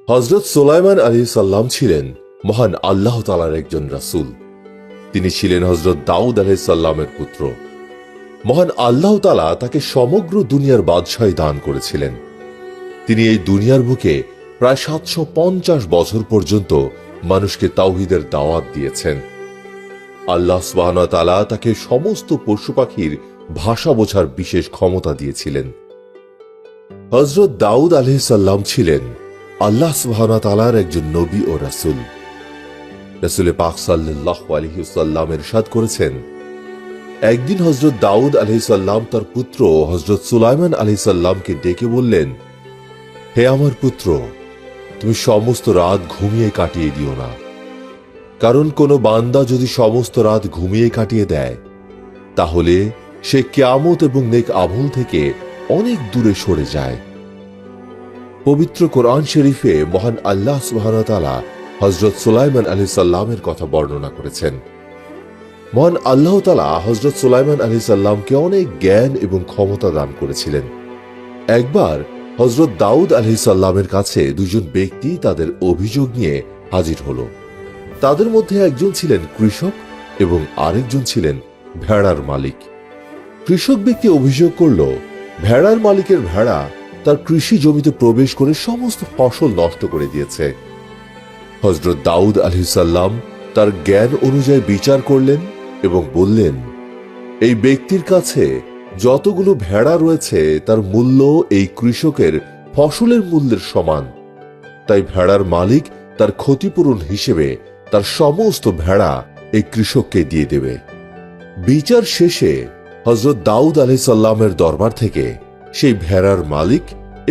হযরত সুলাইমান আলাইহিস সালাম ছিলেন মহান আল্লাহ তাআলার একজন রাসূল। তিনি ছিলেন হযরত দাউদ আলাইহিস সালামের পুত্র। মহান আল্লাহ তাআলা তাকে সমগ্র দুনিয়ার বাদশাহী দান করেছিলেন। তিনি এই দুনিয়ার বুকে প্রায় ৭৫০ বছর পর্যন্ত মানুষকে তাওহীদের দাওয়াত দিয়েছেন। আল্লাহ সুবহানাহু ওয়া তাআলা তাকে সমস্ত পশু পাখির ভাষা বোঝার বিশেষ ক্ষমতা দিয়েছিলেন। হযরত দাউদ আলাইহিস সালাম ছিলেন আল্লাহ সুবহানাহু ওয়া তাআলার একজন নবী ও রাসূল। রাসূল পাক সাল্লাল্লাহু আলাইহি ওয়াসাল্লাম ইরশাদ করেছেন, একদিন হযরত দাউদ আলাইহিস সালাম তার পুত্র হযরত সুলাইমান আলাইহিস সালামকে ডেকে বললেন, হে আমার পুত্র, তুমি সমস্ত রাত ঘুমিয়ে কাটিয়ে দিও না। কারণ কোনো বান্দা যদি সমস্ত রাত ঘুমিয়ে কাটিয়ে দেয়, তাহলে সে কিয়ামত এবং নেক আমল থেকে অনেক দূরে সরে যায়। পবিত্র কোরআন শরীফে মহান আল্লাহ সুবহানাহু ওয়া তাআলা হযরত সুলাইমান আলাইহিস সালামের কথা বর্ণনা করেছেন। মহান আল্লাহ তাআলা হযরত সুলাইমান আলাইহিস সালামকে অনেক জ্ঞান এবং ক্ষমতা দান করেছিলেন। একবার হযরত দাউদ আলাইহিস সালামের কাছে দুজন ব্যক্তি তাদের অভিযোগ নিয়ে হাজির হলো। তাদের মধ্যে একজন ছিলেন কৃষক এবং আরেকজন ছিলেন ভেড়ার মালিক। কৃষক ব্যক্তি অভিযোগ করল, ভেড়ার মালিকের ভেড়া তার কৃষি জমিতে প্রবেশ করে সমস্ত ফসল নষ্ট করে দিয়েছে। হযরত দাউদ আলাইহিস সালাম তার জ্ঞান অনুযায়ী বিচার করলেন এবং বললেন, এই ব্যক্তির কাছে যতগুলো ভেড়া রয়েছে তার মূল্য এই কৃষকের ফসলের মূল্যের সমান। তাই ভেড়ার মালিক তার ক্ষতিপূরণ হিসেবে তার সমস্ত ভেড়া এই কৃষককে দিয়ে দেবে। বিচার শেষে হযরত দাউদ আলাইহিস সালামের দরবার থেকে সেই ভেড়ার মালিক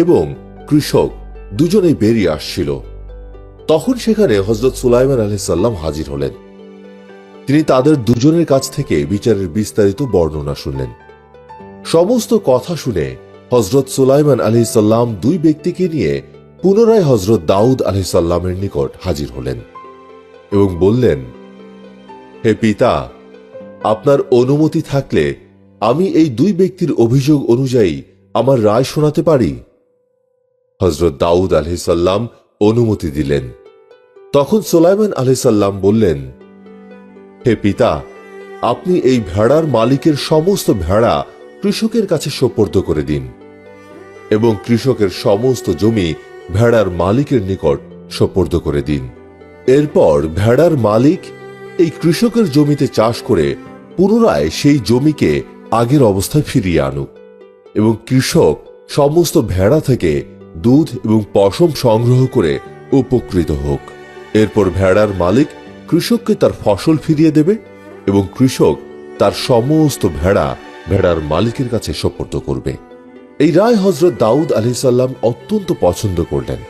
এবং কৃষক দুজনেই বেরিয়ে আসছিল। তখন সেখানে হযরত সুলাইমান আলাইহিস সালাম হাজির হলেন। তিনি তাদের দুজনের কাছ থেকে বিচারের বিস্তারিত বর্ণনা শুনলেন। সমস্ত কথা শুনে হযরত সুলাইমান আলাইহিস সালাম দুই ব্যক্তিকে নিয়ে পুনরায় হযরত দাউদ আলাইহিস সালামের নিকট হাজির হলেন এবং বললেন, হে পিতা, আপনার অনুমতি থাকলে আমি এই দুই ব্যক্তির অভিযোগ অনুযায়ী আমার রায় শোনাতে পারি। হযরত দাউদ আলাইহিস সালাম অনুমতি দিলেন। তখন সুলাইমান আলাইহিস সালাম বললেন, হে পিতা, আপনি এই ভেড়ার মালিকের সমস্ত ভেড়া কৃষকের কাছে সোপর্দ করে দিন এবং কৃষকের সমস্ত জমি ভেড়ার মালিকের নিকট সোপর্দ করে দিন। এরপর ভেড়ার মালিক এই কৃষকের জমিতে চাষ করে পুনরায় সেই জমিকে আগের অবস্থায় ফিরিয়ে আনুক এবং কৃষক সমস্ত ভেড়া থেকে দুধ এবং পশম সংগ্রহ করে উপকৃত হোক। এরপর ভেড়ার মালিক কৃষককে তার ফসল ফিরিয়ে দেবে এবং কৃষক তার সমস্ত ভেড়া ভেড়ার মালিকের কাছে সোপর্দ করবে। এই রায় হযরত দাউদ আলাইহিস সালাম অত্যন্ত পছন্দ করলেন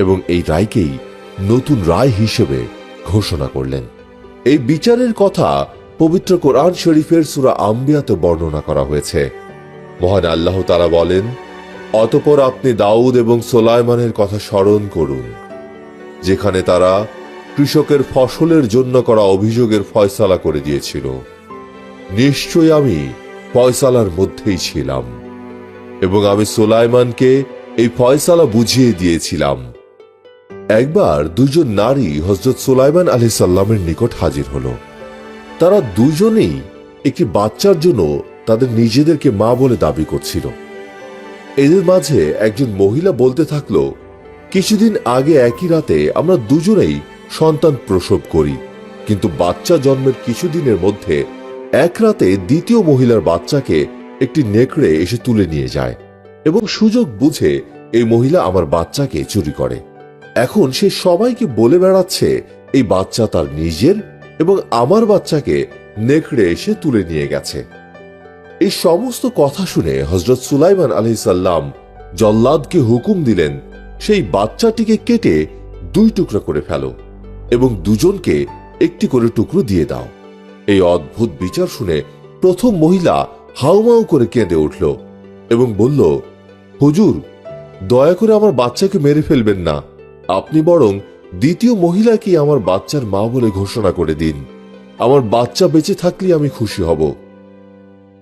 এবং এই রায়কেই নতুন রায় হিসেবে ঘোষণা করলেন। এই বিচারের কথা পবিত্র কোরআন শরীফের সূরা আম্বিয়াতে বর্ণনা করা হয়েছে। মহান আল্লাহ তাআলা বলেন, অতঃপর আপনি দাউদ এবং সুলাইমানের কথা স্মরণ করুন, যেখানে তারা কৃষকের ফসলের জন্য করা অভিযোগের ফয়সালা করে দিয়েছিল। নিশ্চয়ই আমি ফয়সালার মধ্যেই ছিলাম এবং আমি সুলাইমানকে এই ফয়সালা বুঝিয়ে দিয়েছিলাম। একবার দুজন নারী হযরত সুলাইমান আলাইহিস সালামের নিকট হাজির হলো। তারা দুজনেই একটি বাচ্চার জন্য তাদের নিজেদেরকে মা বলে দাবি করছিল। এদের মাঝে একজন মহিলা বলতে থাকলো, কিছুদিন আগে একই রাতে আমরা দুজনেই সন্তান প্রসব করি, কিন্তু বাচ্চা জন্মের কিছুদিনের মধ্যে এক রাতে দ্বিতীয় মহিলার বাচ্চাকে একটি নেকড়ে এসে তুলে নিয়ে যায় এবং সুযোগ বুঝে এই মহিলা আমার বাচ্চাকে চুরি করে। এখন সে সবাইকে বলে বেড়াচ্ছে এই বাচ্চা তার নিজের এবং আমার বাচ্চাকে নেকড়ে এসে তুলে নিয়ে গেছে। এই সমস্ত কথা শুনে হযরত সুলাইমান আলাইহিস সালাম জল্লাদকে হুকুম দিলেন, সেই বাচ্চাটিকে কেটে দুই টুকরা করে ফেলো এবং দুজনকে একটি করে টুকরো দিয়ে দাও। এই অদ্ভুত বিচার শুনে প্রথম মহিলা হাউমাউ করে কেঁদে উঠল এবং বলল, হুজুর, দয়া করে আমার বাচ্চাকে মেরে ফেলবেন না, আপনি বরং দ্বিতীয় মহিলাকে আমার বাচ্চার মা বলে ঘোষণা করে দিন। আমার বাচ্চা বেঁচে থাকলে আমি খুশি হব।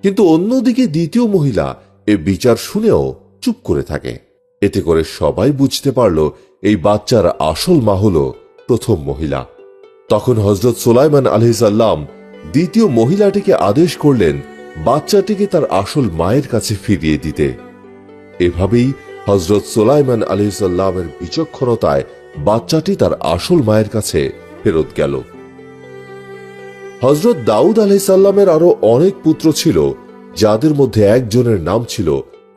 কিন্তু অন্যদিকে দ্বিতীয় মহিলা এ বিচার শুনেও চুপ করে থাকে। এতে করে সবাই বুঝতে পারল এই বাচ্চার আসল মা হল প্রথম মহিলা। তখন হযরত সুলাইমান আলাইহিস সালাম দ্বিতীয় মহিলাটিকে আদেশ করলেন বাচ্চাটিকে তার আসল মায়ের কাছে ফিরিয়ে দিতে। এভাবেই হযরত সুলাইমান আলাইহিস সালামের বিচক্ষণতায় বাচ্চাটি তার আসল মায়ের কাছে ফেরত গেল। হযরত দাউদ আলাইহিস সালামের আরো অনেক পুত্র ছিল, যাদের মধ্যে একজনের নাম ছিল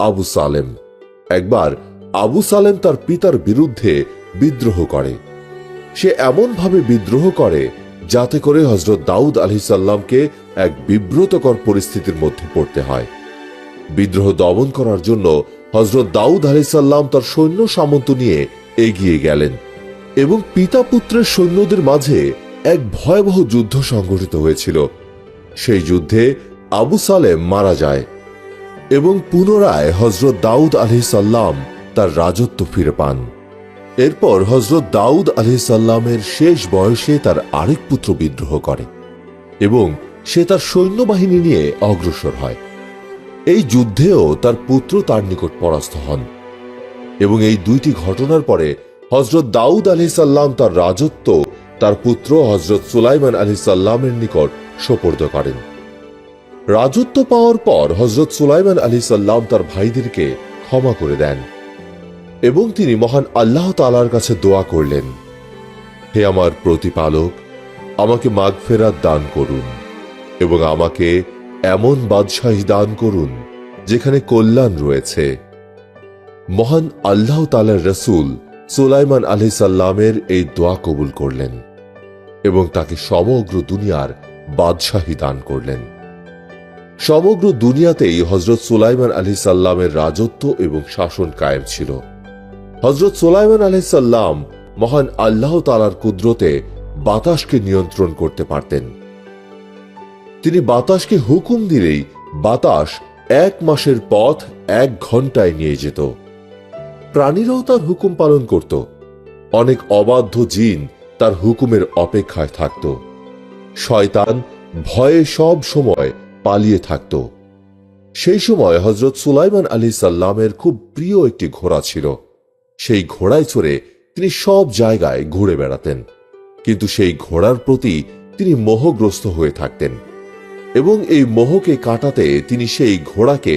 আবু সালেম। একবার আবু সালেম তার পিতার বিরুদ্ধে বিদ্রোহ করে। সে এমনভাবে বিদ্রোহ করে যাতে করে হযরত দাউদ আলাইহিস সালামকে এক বিব্রতকর পরিস্থিতির মধ্যে পড়তে হয়। বিদ্রোহ দমন করার জন্য হযরত দাউদ আলাইহিস সালাম তার সৈন্য সামন্ত নিয়ে এগিয়ে গেলেন এবং পিতা পুত্রের সৈন্যদের মাঝে এক ভয়াবহ যুদ্ধ সংঘটিত হয়েছিল। সেই যুদ্ধে আবু সালেম মারা যায় এবং পুনরায় হযরত দাউদ আলাইহিস সালাম তার রাজত্ব ফিরে পান। এরপর হযরত দাউদ আলাইহিস সালামের শেষ বয়সে তার আরেক পুত্র বিদ্রোহ করে এবং সে তার সৈন্যবাহিনী নিয়ে অগ্রসর হয়। এই যুদ্ধেও তার পুত্র তার নিকট পরাস্ত হন এবং এই দুইটি ঘটনার পরে হযরত দাউদ আলাইহিস সালাম তার রাজত্ব তার পুত্র হযরত সুলাইমান আলাইহিস সালামের নিকট সোপর্দ করেন। রাজত্ব পাওয়ার পর হযরত সুলাইমান আলাইহিস সালাম তার ভাইদেরকে ক্ষমা করে দেন এবং তিনি মহান আল্লাহ তাআলার কাছে দোয়া করলেন, হে আমার প্রতিপালক, আমাকে মাগফিরাত দান করুন এবং আমাকে এমন বাদশাহী দান করুন যেখানে কল্যাণ রয়েছে। মহান আল্লাহ তাআলার রাসূল সুলাইমান আলাইহিস সালামের এই দোয়া কবুল করলেন এবং তাকে সমগ্র দুনিয়ার বাদশাহী দান করলেন। সমগ্র দুনিয়াতেই হযরত সুলাইমান আলাইহিস সালামের রাজত্ব এবং শাসন কায়েম ছিল। হযরত সুলাইমান আলাইহিস সালাম মহান আল্লাহ তাআলার কুদরতে বাতাসকে নিয়ন্ত্রণ করতে পারতেন। তিনি বাতাসকে হুকুম দিলেই বাতাস 1 মাসের পথ 1 ঘন্টায় নিয়ে যেত। প্রাণীরাও তার হুকুম পালন করত। অনেক অবাধ্য জিন তার হুকুমের অপেক্ষায় থাকত। শয়তান ভয়ে সব সময় পালিয়ে থাকত। সেই সময় হযরত সুলাইমান আলাইহিস সালামের খুব প্রিয় একটি ঘোড়া ছিল। সেই ঘোড়ায় চড়ে তিনি সব জায়গায় ঘুরে বেড়াতেন, কিন্তু সেই ঘোড়ার প্রতি তিনি মোহগ্রস্ত হয়ে থাকতেন এবং এই মোহকে কাটাতে তিনি সেই ঘোড়াকে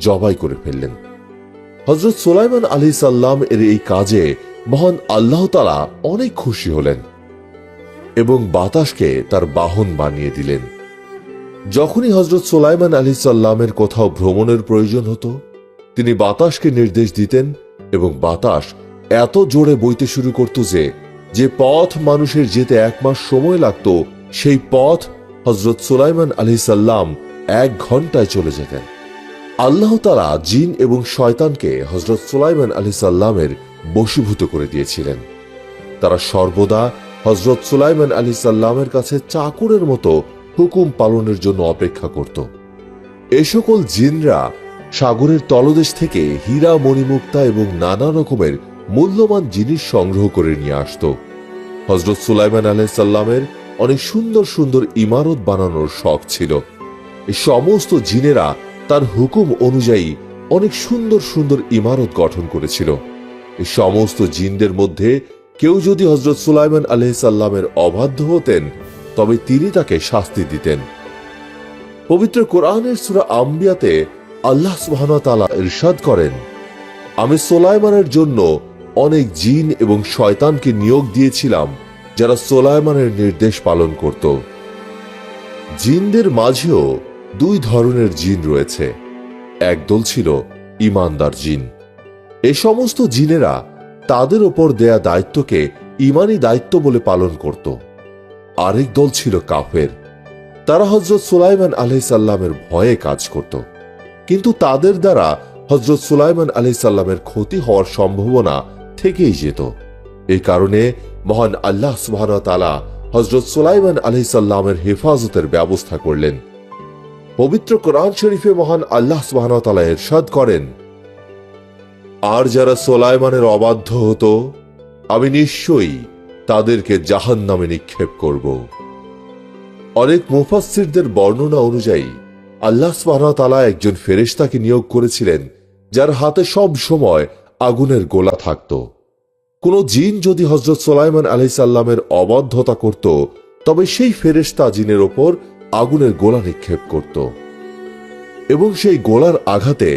জবাই করে ফেললেন। হযরত সুলাইমান আলাইহিস সালাম এর এই কাজে মহান আল্লাহ তাআলা অনেক খুশি হলেন এবং বাতাসকে তার বাহন বানিয়ে দিলেন। যখনই হযরত সুলাইমান আলাইহিস সালামের কোথাও ভ্রমণের প্রয়োজন হতো, তিনি বাতাসকে নির্দেশ দিতেন এবং বাতাস এত জোরে বইতে শুরু করত যে পথ মানুষের যেতে 1 মাস সময় লাগত, সেই পথ হযরত সুলাইমান আলাইহিস সালাম 1 ঘন্টায় চলে যেতেন। আল্লাহ তাআলা জিন এবং শয়তানকে হযরত সুলাইমান আলাইহিস সালামের বশীভূত করে দিয়েছিলেন। তারা সর্বদা হযরত সুলাইমান আলাইহিস সালামের কাছে চাকরের মতো হুকুম পালনের জন্য অপেক্ষা করত। এই সকল জিনরা সাগরের তলদেশ থেকে হীরা, মণিমুক্তা এবং নানা রকমের মূল্যবান জিনিস সংগ্রহ করে নিয়ে আসত। হযরত সুলাইমান আলাইহিস সালামের অনেক সুন্দর সুন্দর ইমারত বানানোর শখ ছিল। এই সমস্ত জিনেরা তার হুকুম অনুযায়ী অনেক সুন্দর সুন্দর ইমারত গঠন করেছিল। এই সমস্ত জিনদের মধ্যে কেউ যদি হযরত সুলাইমান আলাইহিস সালামের অবাধ্য হতেন, তবে তিনি তাকে শাস্তি দিতেন। পবিত্র কোরআনের সূরা আম্বিয়াতে আল্লাহ সুবহানাহু ওয়া তাআলা ইরশাদ করেন, আমি সুলাইমানের জন্য অনেক জিন এবং শয়তানকে নিয়োগ দিয়েছিলাম যারা সুলাইমানের নির্দেশ পালন করত। জিনদের মাঝেও 2 ধরনের জিন রয়েছে। একদল ছিল ঈমানদার জিন। এই সমস্ত জিনেরা তাদের ওপর দেয়া দায়িত্বকে ঈমানী দায়িত্ব বলে পালন করত। আরেক দল ছিল কাফের। তারা হযরত সুলাইমান আলাইহিস সালামের ভয়ে কাজ করত, কিন্তু তাদের দ্বারা হযরত সুলাইমান আলাইহিস সালামের ক্ষতি হওয়ার সম্ভাবনা থেকেই যেত। এই কারণে মহান আল্লাহ সুবহানাহু ওয়া তাআলা হযরত সুলাইমান আলাইহিস সালামের হেফাজতের ব্যবস্থা করলেন। পবিত্র কোরআন শরীফে মহান আল্লাহ সুবহানাহু ওয়া তাআলা ইরশাদ করেন, আর যারা সুলাইমানের অবাধ্য হতো, আমি নিশ্চয়ই তাদেরকে জাহান্নামে নিক্ষেপ করব। অনেক মুফাসসিরদের বর্ণনা অনুযায়ী আল্লাহ সুবহানাহু ওয়া তাআলা একজন ফেরেশতাকে নিয়োগ করেছিলেন, যার হাতে সব সময় আগুনের গোলা থাকত। কোনো জিন যদি হযরত সুলাইমান আলাইহিস সালামের অবাধ্যতা করত, তবে সেই ফেরেশতা জিনের ওপর আগুনের গোলা নিক্ষেপ করত এবং সেই গোলার আঘাতে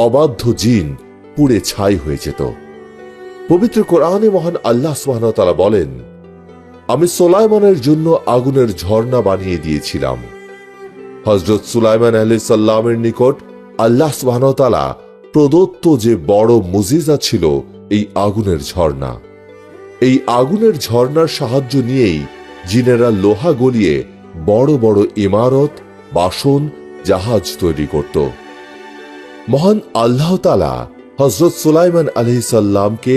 অবাধ্য জিন পুড়ে ছাই হয়ে যেত। পবিত্র কোরআনে মহান আল্লাহ সুবহানাহু ওয়া তাআলা বলেন, আমি সুলাইমানের জন্য আগুনের ঝর্ণা বানিয়ে দিয়েছিলাম। হযরত সুলাইমান আলাইহিস সালামের নিকট আল্লাহ সুবহানাহু ওয়া তাআলা প্রদত্ত যে বড় মুজিজা ছিল এই আগুনের ঝর্ণা। এই আগুনের ঝর্ণার সাহায্য নিয়েই জিনেরা লোহা গলিয়ে বড় বড় ইমারত, বাসন, জাহাজ তৈরি করত। মহান আল্লাহ তাআলা হযরত সুলাইমান আলাইহিস সালামকে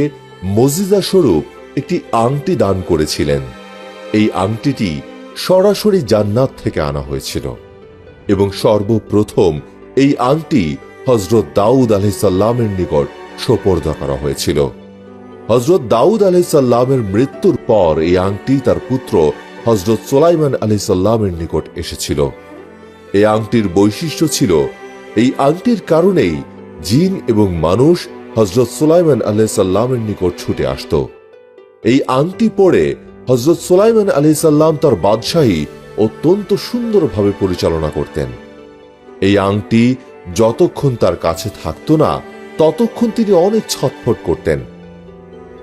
মুজিজা স্বরূপ একটি আংটি দান করেছিলেন। এই আংটিটি সরাসরি জান্নাত থেকে আনা হয়েছিল এবং সর্বপ্রথম এই আংটি হযরত দাউদ আলাইহিস সালামের নিকট সোপর্দ করা হয়েছিল। হযরত দাউদ আলাইহিস সালামের মৃত্যুর পর এই আংটি তার পুত্র হযরত সুলাইমান আলাইহিস সালামের নিকট এসেছিল। এই আংটির বৈশিষ্ট্য ছিল, এই আংটির কারণেই জিন এবং মানুষ হযরত সুলাইমান আলাইহিস সালামের নিকট ছুটে আসত। এই আংটি পরে হযরত সুলাইমান আলাইহিস সালাম তার বাদশাহী অত্যন্ত সুন্দরভাবে পরিচালনা করতেন। এই আংটি যতক্ষণ তার কাছে থাকতো না, ততক্ষণ তিনি অনেক ছটফট করতেন।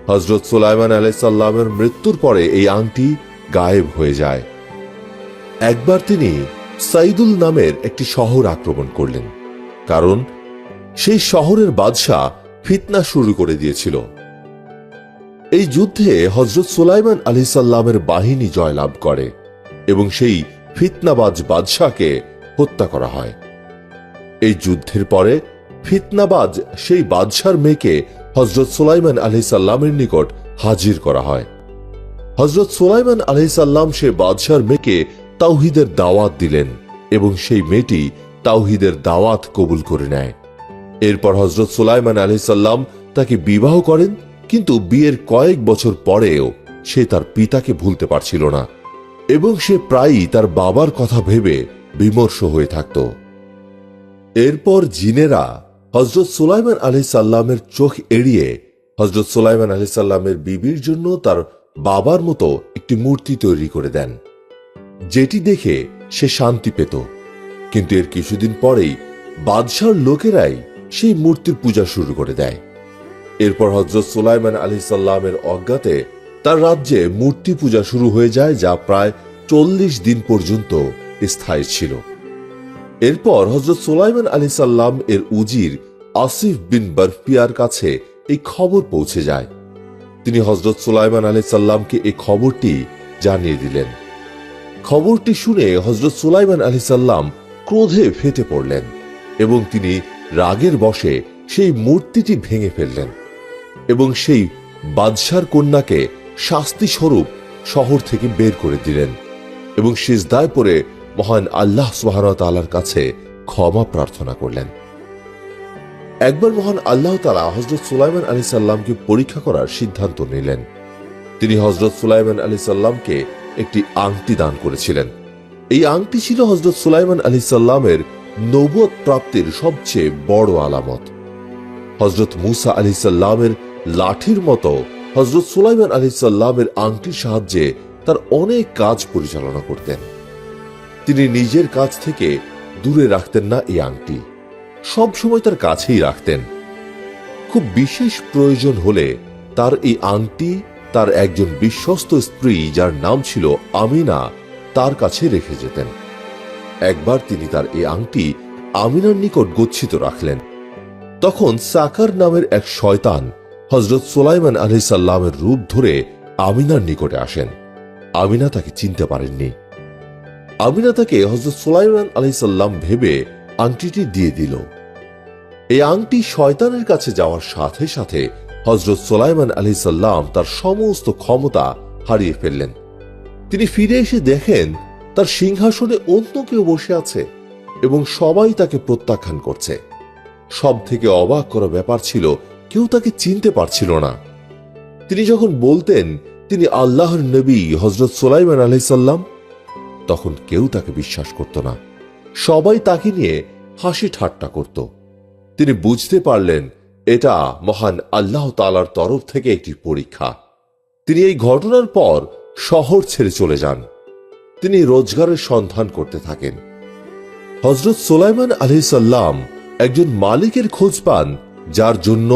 হযরত সুলাইমান আলাইহিস সালামের মৃত্যুর পরে এই আংটি গায়েব হয়ে যায়। একবার তিনি সাইদুল নামের একটি শহর আক্রমণ করলেন, কারণ সেই শহরের বাদশাহ ফিতনা শুরু করে দিয়েছিল। এই যুদ্ধে হযরত সুলাইমান আলাইহিস সালামের বাহিনী জয়লাভ করে এবং সেই ফিতনাবাজ বাদশাহকে হত্যা করা হয়। এই যুদ্ধের পরে ফিতনাবাজ সেই বাদশার মেয়েকে হযরত সুলাইমান আলাইহিস সালামের নিকট হাজির করা হয়। হযরত সুলাইমান আলাইহিস সালাম সে বাদশার মেয়েকে তাওহীদের দাওয়াত দিলেন এবং সেই মেয়েটি তাওহীদের দাওয়াত কবুল করে নেয়। এরপর হযরত সুলাইমান আলাইহিস সালাম তাকে বিবাহ করেন, কিন্তু বিয়ের কয়েক বছর পরেও সে তার পিতাকে ভুলতে পারছিল না এবং সে প্রায়ই তার বাবার কথা ভেবে বিমর্ষ হয়ে থাকত। এরপর জিনেরা হযরত সুলাইমান আলাইহিস সালামের চোখ এড়িয়ে হযরত সুলাইমান আলাইহিস সালামের বিবির জন্য তার বাবার মতো একটি মূর্তি তৈরি করে দেন, যেটি দেখে সে শান্তি পেত। কিন্তু এর কিছুদিন পরেই বাদশার লোকেরাই সেই মূর্তির পূজা শুরু করে দেয়। এরপর হযরত সুলাইমান আলাইহিস সালামের অজ্ঞাতে তার রাজ্যে মূর্তি পূজা শুরু হয়ে যায়, যা প্রায় 40 দিন পর্যন্ত স্থায়ী ছিল। এরপর হযরত সুলাইমান আলাইহিস সালাম এর উজির আসিফ বিন বরফিয়ার কাছে এই খবর পৌঁছে যায়। তিনি হযরত সুলাইমান আলাইহিস সালামকে এই খবরটি জানিয়ে দিলেন। খবরটি শুনে হযরত সুলাইমান আলাইহিস সালাম ক্রোধে ফেটে পড়লেন এবং তিনি রাগের বশে সেই মূর্তিটি ভেঙে ফেললেন এবং সেই বাদশার কন্যাকে শাস্তি স্বরূপ শহর থেকে বের করে দিলেন এবং সিজদায় পড়ে মহান আল্লাহ সুবহানাহু ওয়া তাআলার কাছে ক্ষমা প্রার্থনা করলেন। একবার মহান আল্লাহ তাআলা হযরত সুলাইমান আলাইহিস সালামকে পরীক্ষা করার সিদ্ধান্ত নিলেন। তিনি হযরত সুলাইমান আলাইহিস সালামকে একটি আংটি দান করেছিলেন। এই আংটি ছিল হযরত সুলাইমান আলাইহিস সালামের নবুয়ত প্রাপ্তির সবচেয়ে বড় আলামত। হযরত মূসা আলাইহিস সালামের লাঠির মতো হযরত সুলাইমান আলাইহিস সালামের আংটির সাহায্যে তার অনেক কাজ পরিচালনা করতেন। তিনি নিজের কাছ থেকে দূরে রাখতেন না এই আংটি, সব সময় তার কাছেই রাখতেন। খুব বিশেষ প্রয়োজন হলে তার এই আংটি তার একজন বিশ্বস্ত স্ত্রী, যার নাম ছিল আমিনা, তার কাছে রেখে যেতেন। একবার তিনি তার এই আংটি আমিনার নিকট গচ্ছিত রাখলেন। তখন সাকার নামের এক শয়তান হযরত সুলাইমান আলাইহিস সালামের রূপ ধরে আমিনার নিকটে আসেন। আমিনা তাকে চিনতে পারেননি। আমিনা তাকে হযরত সুলাইমান আলাইহিস সালাম ভেবে আংটিটি দিয়ে দিল। এই আংটি শয়তানের কাছে যাওয়ার সাথে সাথে হযরত সুলাইমান আলাইহিস সালাম তার সমস্ত ক্ষমতা হারিয়ে ফেললেন। তিনি ফিরে এসে দেখেন তার সিংহাসনে অন্য কেউ বসে আছে এবং সবাই তাকে প্রত্যাখ্যান করছে। সব থেকে অবাক করা ব্যাপার ছিল, কেউ তাকে চিনতে পারছিল না। তিনি যখন বলতেন তিনি আল্লাহর নবী হযরত সুলাইমান আলাইহিস সালাম, তখন কেউ তাকে বিশ্বাস করত না। সবাই তাকে নিয়ে হাসি ঠাট্টা করত। তিনি বুঝতে পারলেন এটা মহান আল্লাহ তাআলার তরফ থেকে একটি পরীক্ষা। তিনি এই ঘটনার পর শহর ছেড়ে চলে যান। তিনি রোজগারের সন্ধান করতে থাকেন। হযরত সুলাইমান আলাইহিস সালাম একজন মালিকের খোঁজ পান, যার জন্য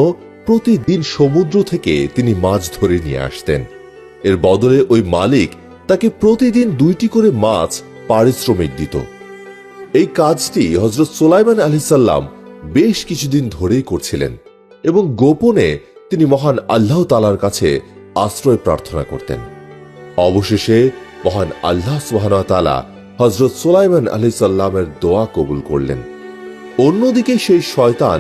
প্রতিদিন সমুদ্র থেকে তিনি মাছ ধরে নিয়ে আসতেন। এর বদলে ওই মালিক তাকে প্রতিদিন 2টি করে মাছ পারিশ্রমিক দিত। এই কাজটি হযরত সুলাইমান আলাইহিস সালাম বেশ কিছুদিন ধরেই করছিলেন এবং গোপনে তিনি মহান আল্লাহ তাআলার কাছে আশ্রয় প্রার্থনা করতেন। অবশেষে মহান আল্লাহ সুবহানাহু ওয়া তাআলা হযরত সুলাইমান আলাইহিস সালামের দোয়া কবুল করলেন। অন্যদিকে সেই শয়তান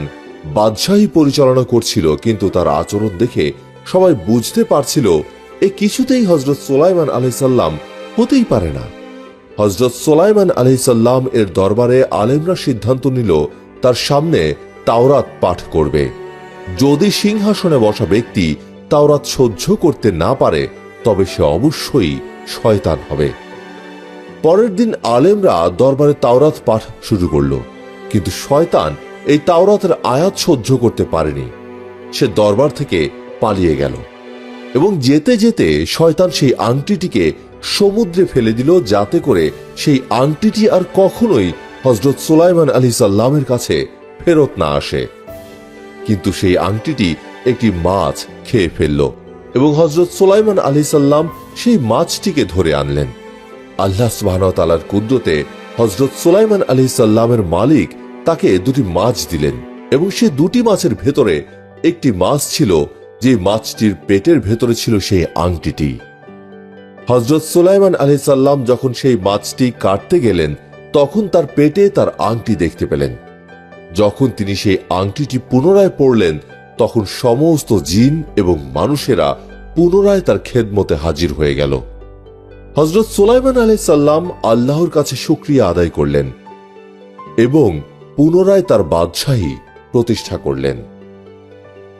বাদশাহী পরিচালনা করছিল, কিন্তু তার আচরণ দেখে সবাই বুঝতে পারছিল এ কিছুতেই হযরত সুলাইমান আলাইহিস সালাম হতেই পারে না। হযরত সুলাইমান আলাইহিস সালাম এর দরবারে আলেমরা সিদ্ধান্ত নিল তার সামনে তাওরাত পাঠ করবে। যদি সিংহাসনে বসা ব্যক্তি তাওরাত সহ্য করতে না পারে তবে সে অবশ্যই শয়তান হবে। পরের দিন আলেমরা দরবারে তাওরাত পাঠ শুরু করল, কিন্তু শয়তান এই তাওরাতের আয়াত সহ্য করতে পারেনি। সে দরবার থেকে পালিয়ে গেল এবং যেতে যেতে শয়তান সেই আংটিটিকে সমুদ্রে ফেলে দিল, যাতে করে সেই আংটিটি আর কখনোই হযরত সুলাইমান আলাইহিস সালামের কাছে ফেরত না আসে। কিন্তু সেই আংটিটি একটি মাছ খেয়ে ফেলল এবং হযরত সুলাইমান আলাইহিস সালাম সেই মাছটিকে ধরে আনলেন। আল্লাহ সুবহানাহু ওয়া তাআলার কুদরতে হযরত সুলাইমান আলাইহিস সালামের মালিক তাকে 2টি মাছ দিলেন এবং সে 2টি মাছের ভেতরে একটি মাছ ছিল, যে মাছটির পেটের ভেতরে ছিল সেই আংটিটি। হযরত সুলাইমান আলাইহিস সালাম যখন সেই মাছটি কাটতে গেলেন তখন তার পেটে তার আংটি দেখতে পেলেন। যখন তিনি সেই আংটিটি পুনরায় পরলেন তখন সমস্ত জিন এবং মানুষেরা পুনরায় তার খেদমতে হাজির হয়ে গেল। হযরত সুলাইমান আলাইহিস সালাম আল্লাহর কাছে শুকরিয়া আদায় করলেন এবং পুনরায় তার বাদশাহী প্রতিষ্ঠা করলেন।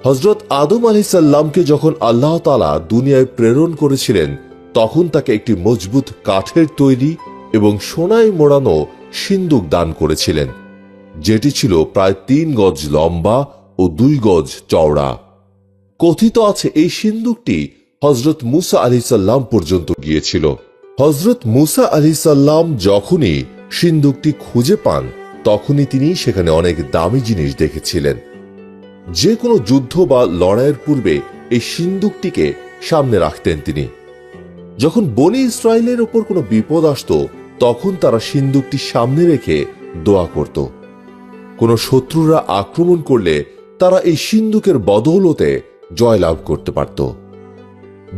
হযরত আদম আলাইহিস সালামকে যখন আল্লাহ তাআলা দুনিয়ায় প্রেরণ করেছিলেন তখন তাকে একটি মজবুত কাঠের তৈরি এবং সোনায় মোড়ানো সিন্দুক দান করেছিলেন, যেটি ছিল প্রায় 3 গজ লম্বা ও 2 গজ চওড়া। কথিত আছে এই সিন্দুকটি হযরত মূসা আলাইহিস সালাম পর্যন্ত গিয়েছিল। হযরত মূসা আলাইহিস সালাম যখনই সিন্দুকটি খুঁজে পান তখনই তিনি সেখানে অনেক দামি জিনিস দেখেছিলেন। যে কোনো যুদ্ধ বা লড়াইয়ের পূর্বে এই সিন্দুকটিকে সামনে রাখতেন তিনি। যখন বনী ইসরায়েলের উপর কোনো বিপদ আসতো তখন তারা সিন্দুকটি সামনে রেখে দোয়া করত। কোনো শত্রুরা আক্রমণ করলে তারা এই সিন্দুকের বদৌলতে জয়লাভ করতে পারত।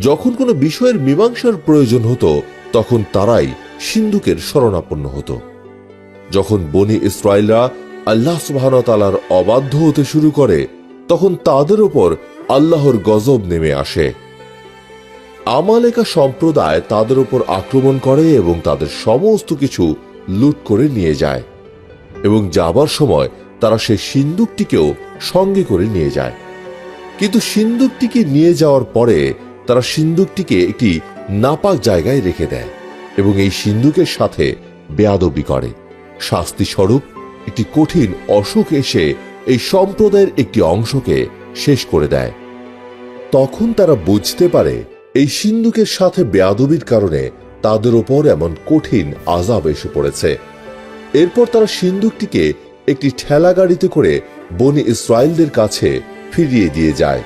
যখন কোনো বিষয়ের মীমাংসার প্রয়োজন হতো তখন তারাই সিন্দুকের শরণাপন্ন হতো। যখন বনী ইসরায়েলরা আল্লাহ সুবহানাহু ওয়া তাআলার অবাধ্য হতে শুরু করে তখন তাদের উপর আল্লাহর গজব নেমে আসে। আমালেকা সম্প্রদায় তাদের উপর আক্রমণ করে এবং তাদের সমস্ত কিছু লুট করে নিয়ে যায় এবং যাবার সময় তারা সেই সিন্দুকটিকেও সঙ্গে করে নিয়ে যায়। কিন্তু সিন্দুকটিকে নিয়ে যাওয়ার পরে তারা সিন্দুকটিকে একটি নাপাক জায়গায় রেখে দেয় এবং এই সিন্দুকের সাথে বেয়াদবি করে। শাস্তি স্বরূপ একটি কঠিন অসুখ এসে এই সম্প্রদায়ের একটি অংশকে শেষ করে দেয়। তখন তারা বুঝতে পারে এই সিন্দুকের সাথে বেয়াদবির কারণে তাদের উপর এমন কঠিন আযাব এসে পড়েছে। এরপর তারা সিন্দুকটিকে একটি ঠেলা গাড়িতে করে বনী ইসরায়েলদের কাছে ফিরিয়ে দিয়ে যায়।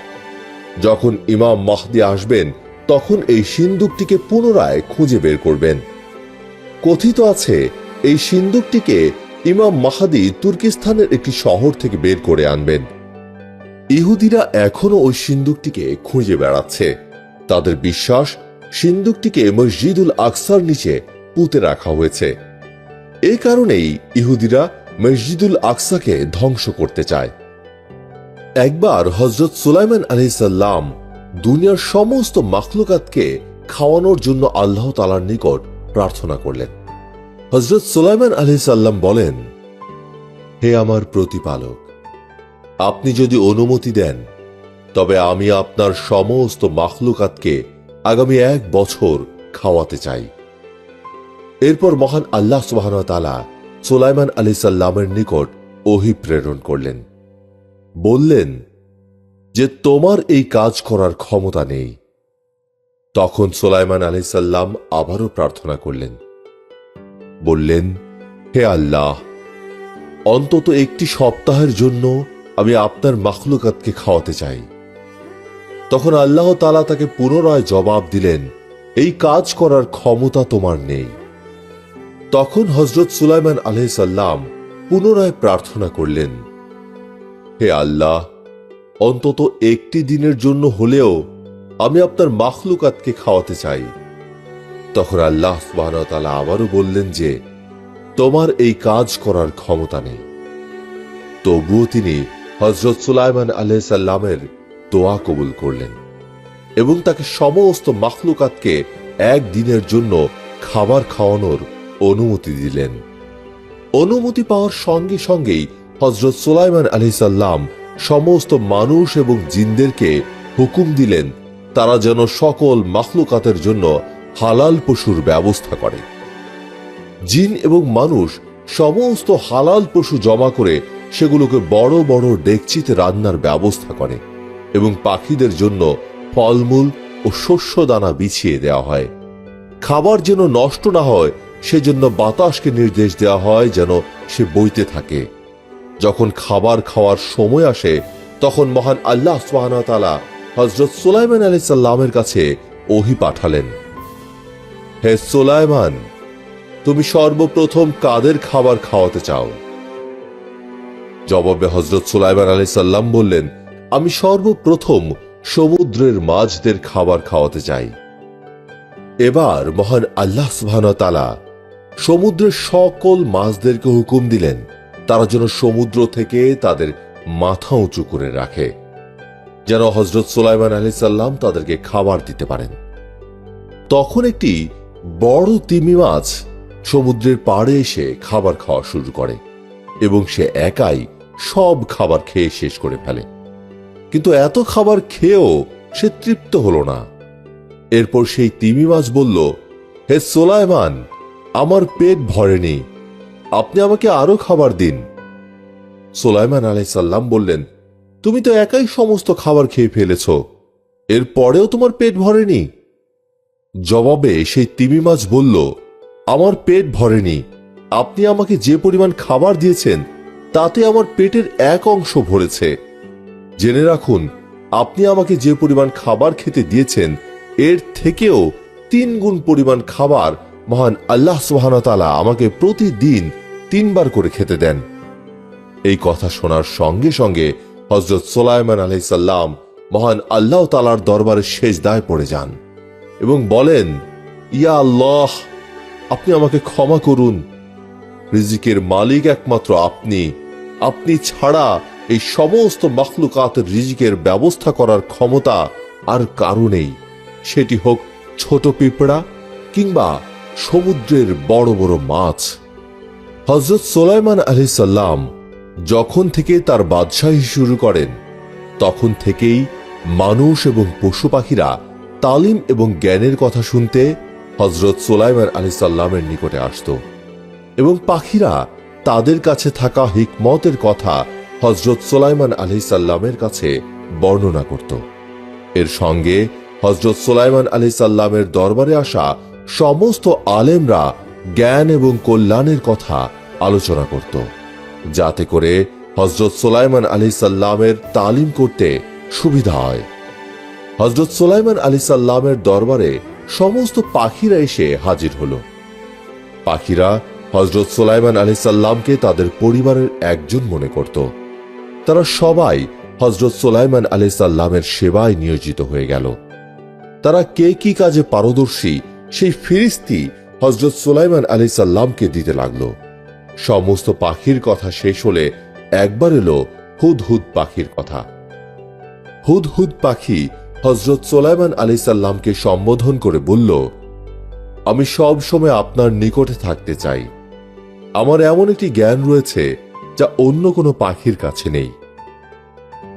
যখন ইমাম মাহদী আসবেন তখন এই সিন্দুকটিকে পুনরায় খুঁজে বের করবেন। কথিত আছে এই সিন্দুকটিকে ইমাম মাহদী তুর্কিস্তানের একটি শহর থেকে বের করে আনবেন। ইহুদিরা এখনো ওই সিন্দুকটিকে খুঁজে বেড়াচ্ছে। তাদের বিশ্বাস সিন্দুকটিকে মসজিদুল আকসার নিচে পুঁতে রাখা হয়েছে। এই কারণেই ইহুদিরা মসজিদুল আকসাকে ধ্বংস করতে চায়। একবার হযরত সুলাইমান আলাইহিস সালাম দুনিয়ার সমস্ত মাখলুকাতকে খাওয়ানোর জন্য আল্লাহ তাআলার নিকট প্রার্থনা করলেন। হযরত সুলাইমান আলাইহিস সালাম বলেন, হে আমার প্রতিপালক, আপনি যদি অনুমতি দেন তবে আমি আপনার সমস্ত মাখলুকাতকে আগামী 1 বছর খাওয়াতে চাই। এরপর মহান আল্লাহ সুবহানাহু ওয়া তাআলা সুলাইমান আলাইহিস সালামের নিকট ওহী প্রেরণ করলেন। বললেন, যে তোমার এই কাজ করার ক্ষমতা নেই। তখন সুলাইমান আলাইহিস সালাম আবারও প্রার্থনা করলেন, বললেন, হে আল্লাহ, অন্তত একটি সপ্তাহের জন্য আমি আপনার মাখলুকাতকে খাওয়াতে চাই। তখন আল্লাহ তাআলা তাকে পুনরায় জবাব দিলেন, এই কাজ করার ক্ষমতা তোমার নেই। তখন হযরত সুলাইমান আলাইহিস সালাম পুনরায় প্রার্থনা করলেন, হে আল্লাহ, অন্তত একটি দিনের জন্য হলেও আমি আপনার মাখলুকাতকে খাওয়াতে চাই। তখন আল্লাহ সুবহানাহু ওয়া তাআলা আবারও বললেন যে তোমার এই কাজ করার ক্ষমতা নেই। তবুও তিনি হযরত সুলাইমান আলাইহিস সালামের দোয়া কবুল করলেন এবং তাকে সমস্ত মাখলুকাতকে একদিনের জন্য খাবার খাওয়ানোর অনুমতি দিলেন। অনুমতি পাওয়ার সঙ্গে সঙ্গেই হযরত সুলাইমান আলাইহিস সালাম সমস্ত মানুষ এবং জিনদেরকে হুকুম দিলেন তারা যেন সকল মাখলুকাতের জন্য হালাল পশুর ব্যবস্থা করে। জিন এবং মানুষ সমস্ত হালাল পশু জমা করে সেগুলোকে বড় বড় ডেকচিতে রান্নার ব্যবস্থা করে এবং পাখিদের জন্য ফলমূল ও শস্য দানা বিছিয়ে দেওয়া হয়। খাবার যেন নষ্ট না হয় সেজন্য বাতাসকে নির্দেশ দেওয়া হয় যেন সে বইতে থাকে। যখন খাবার খাওয়ার সময় আসে তখন মহান আল্লাহ সুবহানাহু ওয়া তাআলা হযরত সুলাইমান আলাইহিস সালামের কাছে ওহী পাঠালেন, হে সুলাইমান, তুমি সর্বপ্রথম কাদের খাবার খাওয়াতে চাও? জবাবে হযরত সুলাইমান আলাইহিস সালাম বললেন, আমি সর্বপ্রথম সমুদ্রের মাছদের খাবার খাওয়াতে চাই। এবার মহান আল্লাহ সুবহানাহু ওয়া তাআলা সমুদ্রের সকল মাছদেরকে হুকুম দিলেন তারা যেন সমুদ্র থেকে তাদের মাথা উঁচু করে রাখে, যেন হযরত সুলাইমান আলাইহিস সালাম তাদেরকে খাবার দিতে পারেন। তখন একটি বড় তিমি মাছ সমুদ্রের পাড়ে এসে খাবার খাওয়া শুরু করে এবং সে একাই সব খাবার খেয়ে শেষ করে ফেলে। কিন্তু এত খাবার খেয়েও সে তৃপ্ত হলো না। এরপর সেই তিমি মাছ বলল, হে সুলাইমান, আমার পেট ভরেনি, আপনি আমাকে আরো খাবার দিন। সুলাইমান আলাইহিস সালাম বললেন, তুমি তো একাই সমস্ত খাবার খেয়ে ফেলেছ, এরপরেও তোমার পেট ভরেনি? জবাবে সেই তিমি মাছ বলল, আমার পেট ভরেনি, আপনি আমাকে যে পরিমাণ খাবার দিয়েছেন তাতে আমার পেটের এক অংশ ভরেছে। জেনে রাখুন, আপনি আমাকে যে পরিমাণ খাবার খেতে দিয়েছেন এর থেকেও 3 গুণ পরিমাণ খাবার মহান আল্লাহ সুবহানাহু ওয়া তাআলা আমাকে প্রতিদিন 3 বার করে খেতে দেন। এই কথা শোনার সঙ্গে সঙ্গে হযরত সুলাইমান আলাইহিস সালাম মহান আল্লাহ তাআলার দরবারে সেজদায় পড়ে যান এবং বলেন, ইয়া আল্লাহ, আপনি আমাকে ক্ষমা করুন। রিজিকের মালিক একমাত্র আপনি। আপনি ছাড়া এই সমস্ত মাখলুকাতের রিজিকের ব্যবস্থা করার ক্ষমতা আর কারো নেই, সেটি হোক ছোট পিঁপড়া কিংবা সমুদ্রের বড় বড় মাছ। হযরত সুলাইমান আলাইহিস সালাম যখন থেকে তার বাদশাহী শুরু করেন তখন থেকেই মানুষ এবং পশু পাখিরা তালিম এবং জ্ঞানের কথা শুনতে হযরত সুলাইমান আলাইহিস সালামের নিকটে আসত এবং পাখিরা তাদের কাছে থাকা হিকমতের কথা হযরত সুলাইমান আলাইহিস সালামের কাছে বর্ণনা করত। এর সঙ্গে হযরত সুলাইমান আলাইহিস সালামের দরবারে আসা সমস্ত আলেমরা জ্ঞান এবং কল্যাণের কথা আলোচনা করত, যাতে করে হযরত সুলাইমান আলাইহিস সালামের তালিম করতে সুবিধা হয়। হযরত সুলাইমান আলাইহিস সালামের দরবারে সমস্ত পাখিরা এসে হাজির হলো। পাখিরা হযরত সুলাইমান আলাইহিস সালামকে তাদের পরিবারের একজন মনে করত। তারা সবাই হযরত সুলাইমান আলাইহিস সালামের সেবায় নিয়োজিত হয়ে গেল। তারা কে কি কাজে পারদর্শী সেই ফিরিস্তি হযরত সুলাইমান আলাইহিস সালামকে দিতে লাগলো। সমস্ত পাখির কথা শেষ হলে একবার এলো হুদহুদ পাখির কথা। হুদহুদ পাখি হযরত সুলাইমান আলাইহিস সালামকে সম্বোধন করে বলল, আমি সব সময় আপনার নিকটে থাকতে চাই। আমার এমন একটি জ্ঞান রয়েছে যা অন্য কোনো পাখির কাছে নেই।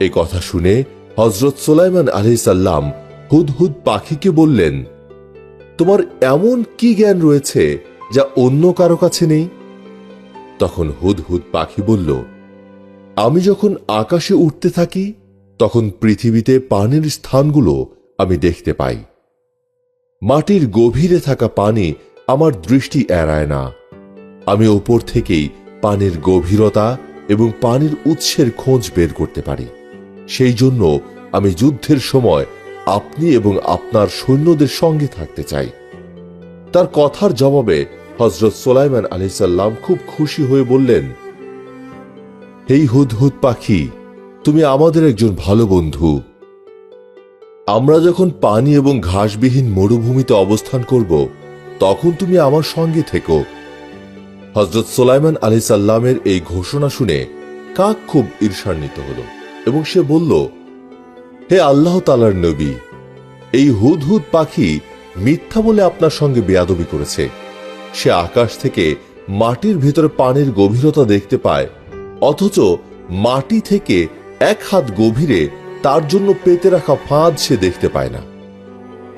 এই কথা শুনে হযরত সুলাইমান আলাইহিস সালাম হুদহুদ পাখিকে বললেন, তোমার এমন কি জ্ঞান রয়েছে যা অন্য কারো কাছে নেই? তখন হুদহুদ পাখি বলল, আমি যখন আকাশে উঠতে থাকি তখন পৃথিবীতে পানির স্থানগুলো আমি দেখতে পাই। মাটির গভীরে থাকা পানি আমার দৃষ্টি এড়ায় না। আমি ওপর থেকেই পানির গভীরতা এবং পানির উৎসের খোঁজ বের করতে পারি। সেই জন্য আমি যুদ্ধের সময় আপনি এবং আপনার সৈন্যদের সঙ্গে থাকতে চাই। তার কথার জবাবে হযরত সুলাইমান আলাইহিস সালাম খুব খুশি হয়ে বললেন, হে হুদহুদ পাখি, তুমি আমাদের একজন ভালো বন্ধু। আমরা যখন পানি এবং ঘাসবিহীন মরুভূমিতে অবস্থান করব, তখন তুমি আমার সঙ্গে থেকো। হযরত সুলাইমান আলাইহিস সালামের এই ঘোষণা শুনে কাক খুব ঈর্ষান্বিত হল এবং সে বলল, হে আল্লাহ তাআলার নবী, এই হুদহুদ পাখি মিথ্যা বলে আপনার সঙ্গে বেয়াদবি করেছে। সে আকাশ থেকে মাটির ভেতরে পানির গভীরতা দেখতে পায়, অথচ মাটি থেকে 1 হাত গভীরে তার জন্য পেতে রাখা ফাঁদ সে দেখতে পায় না।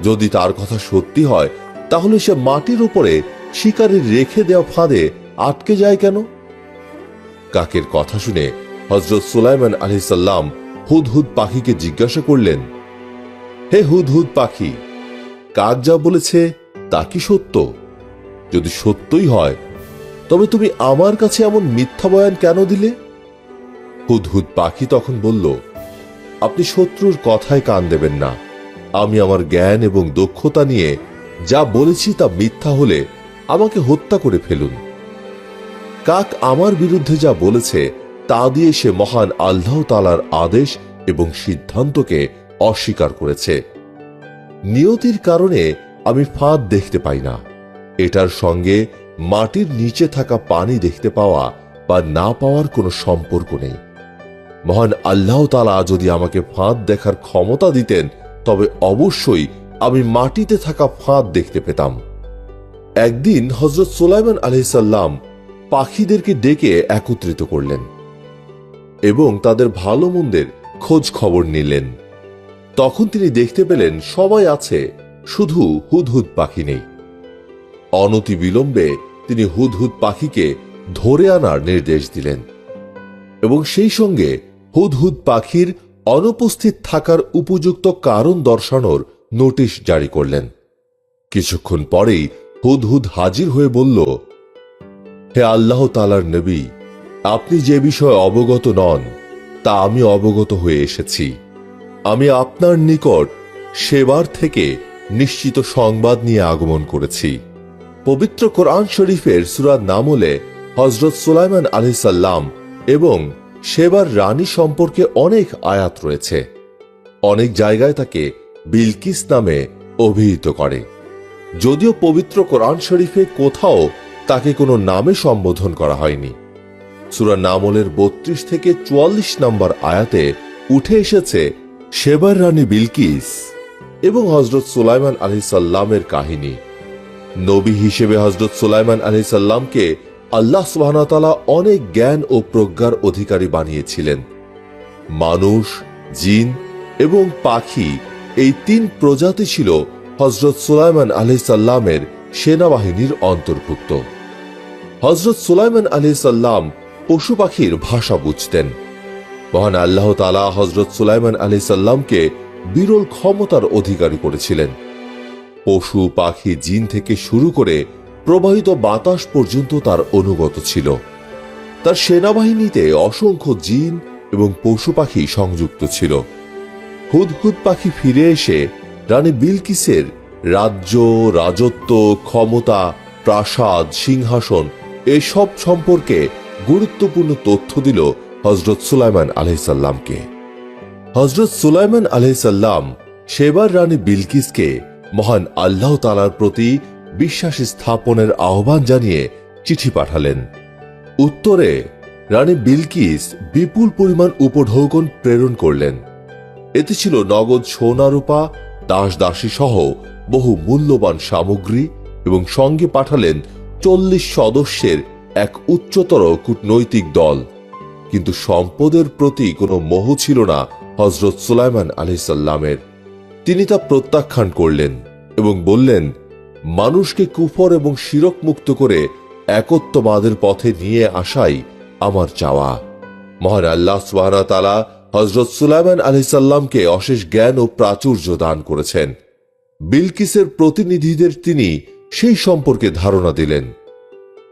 যদি তার কথা সত্যি হয়, তাহলে সে মাটির উপরে শিকারীর রেখে দেওয়া ফাঁদে আটকে যায় কেন? কাকের কথা শুনে হযরত সুলাইমান আলাইহিস সালাম হুদহুদ পাখিকে জিজ্ঞাসা করলেন, হে হুদহুদ পাখি, কাক যা বলেছে তা কি সত্য? যদি সত্যই হয়, তবে তুমি আমার কাছে এমন মিথ্যা বয়ান কেন দিলে? হুদহুদ পাখি তখন বলল, আপনি শত্রুর কথায় কান দেবেন না। আমি আমার জ্ঞান এবং দক্ষতা নিয়ে যা বলেছি তা মিথ্যা হলে আমাকে হত্যা করে ফেলুন। কাক আমার বিরুদ্ধে যা বলেছে তা দিয়ে সে মহান আল্লাহ তাআলার আদেশ এবং সিদ্ধান্তকে অস্বীকার করেছে। নিয়তির কারণে আমি ফাঁদ দেখতে পাই না। এটার সঙ্গে মাটির নিচে থাকা পানি দেখতে পাওয়া বা না পাওয়ার কোনো সম্পর্ক নেই। মহান আল্লাহ তাআলা যদি আমাকে ফাঁদ দেখার ক্ষমতা দিতেন, তবে অবশ্যই আমি মাটিতে থাকা ফাঁদ দেখতে পেতাম। একদিন হযরত সুলাইমান আলাইহিস সালাম পাখিদেরকে ডেকে একত্রিত করলেন এবং তাদের ভালো মন্দের খোঁজ খবর নিলেন। তখন তিনি দেখতে পেলেন সবাই আছে, শুধু হুদহুদ পাখি নেই। অনতি বিলম্বে তিনি হুদহুদ পাখিকে ধরে আনার নির্দেশ দিলেন এবং সেই সঙ্গে হুদহুদ পাখির অনুপস্থিত থাকার উপযুক্ত কারণ দর্শানোর নোটিশ জারি করলেন। কিছুক্ষণ পরেই হুদহুদ হাজির হয়ে বলল, হে আল্লাহ তাআলার নবী, আপনি যে বিষয়ে অবগত নন তা আমি অবগত হয়ে এসেছি। আমি আপনার নিকট সেবার থেকে নিশ্চিত সংবাদ নিয়ে আগমন করেছি। পবিত্র কোরআন শরীফের সূরা নামলে হযরত সুলাইমান আলাইহিস সালাম এবং সেবার রানী সম্পর্কে অনেক আয়াত রয়েছে। অনেক জায়গায় তাকে বিলকিস নামে অভিহিত করে, যদিও পবিত্র কোরআন শরীফে কোথাও তাকে কোনো নামে সম্বোধন করা হয়নি। সূরা নামলের 32 থেকে 44 নম্বর আয়াতে উঠে এসেছে সেবার রানী বিলকিস এবং হযরত সুলাইমান আলাইহিস সালামের কাহিনী। নবী হিসেবে হযরত সুলাইমান আলাইহিস সালামকে আল্লাহ সুবহানাহু ওয়া তাআলা অনেক জ্ঞান ও প্রজ্ঞার অধিকারী বানিয়েছিলেন। মানুষ, জিন এবং পাখি এই 3 প্রজাতি ছিল হযরত সুলাইমান আলাইহিস সালামের সেনাবাহিনীর অন্তর্ভুক্ত। হযরত সুলাইমান আলাইহিস সালাম পশু পাখির ভাষা বুঝতেন। মহান আল্লাহ তাআলা হযরত সুলাইমান আলাইহিস সালামকে বিরল ক্ষমতার অধিকারী করেছিলেন। পশু পাখি, জিন থেকে শুরু করে প্রবাহিত বাতাস পর্যন্ত তার অনুগত ছিল। তার সেনাবাহিনীতে অসংখ্য জিন এবং পশু পাখি সংযুক্ত ছিল। হুদহুদ পাখি ফিরে এসে রানী বিলকিসের রাজ্য, রাজত্ব, ক্ষমতা, প্রাসাদ, সিংহাসন এসব সম্পর্কে গুরুত্বপূর্ণ তথ্য দিল হযরত সুলাইমান আলাইহিস সালামকে। হযরত সুলাইমান আলাইহিস সালাম সেবার রানী বিলকিসকে মহান আল্লাহ তাআলার প্রতি বিশ্বাস স্থাপনের আহ্বান জানিয়ে চিঠি পাঠালেন। উত্তরে রানী বিলকিস বিপুল পরিমাণ উপঢৌকন প্রেরণ করলেন। এতে ছিল নগদ সোনা রূপা, দাস দাসী সহ বহু মূল্যবান সামগ্রী এবং সঙ্গে পাঠালেন 40 সদস্যের এক উচ্চতর কূটনৈতিক দল। কিন্তু সম্পদের প্রতি কোনো মোহ ছিল না হযরত সুলাইমান আলাইহিস সালামের। তিনি তা প্রত্যাখ্যান করলেন এবং বললেন, মানুষকে কুফর এবং শিরক মুক্ত করে একত্ববাদের পথে নিয়ে আসাই আমার চাওয়া। মহান আল্লাহ সুবহানাহু ওয়া তাআলা হযরত সুলাইমান আলাইহিস সালামকে অশেষ জ্ঞান ও প্রাচুর্য দান করেছেন। বিলকিসের প্রতিনিধিদের তিনি সেই সম্পর্কে ধারণা দিলেন।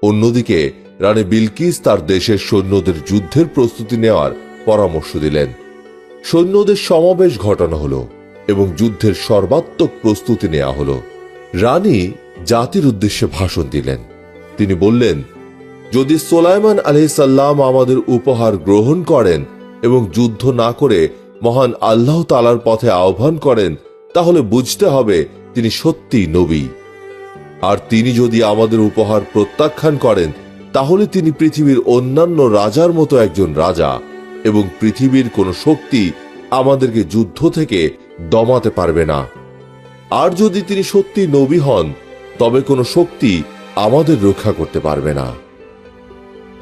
অন্যদিকে রানী বিলকিস তার দেশের সৈন্যদের যুদ্ধের প্রস্তুতি নেওয়ার পরামর্শ দিলেন। সৈন্যদের সমাবেশ ঘটানো হলো এবং যুদ্ধের সর্বাত্মক প্রস্তুতি নেওয়া হলো। রানী জাতির উদ্দেশ্যে ভাষণ দিলেন। তিনি বললেন, যদি সুলাইমান আলাইহিস সালাম আমাদের উপহার গ্রহণ করেন এবং যুদ্ধ না করে মহান আল্লাহ তাআলার পথে আহ্বান করেন, তাহলে বুঝতে হবে তিনি সত্যিই নবী। আর তিনি যদি আমাদের উপহার প্রত্যাখ্যান করেন, তাহলে তিনি পৃথিবীর অন্যান্য রাজার মতো একজন রাজা, এবং পৃথিবীর কোনো শক্তি আমাদেরকে যুদ্ধ থেকে দমাতে পারবে না। আর যদি তিনি সত্যি নবী হন, তবে কোনো শক্তি আমাদের রক্ষা করতে পারবে না।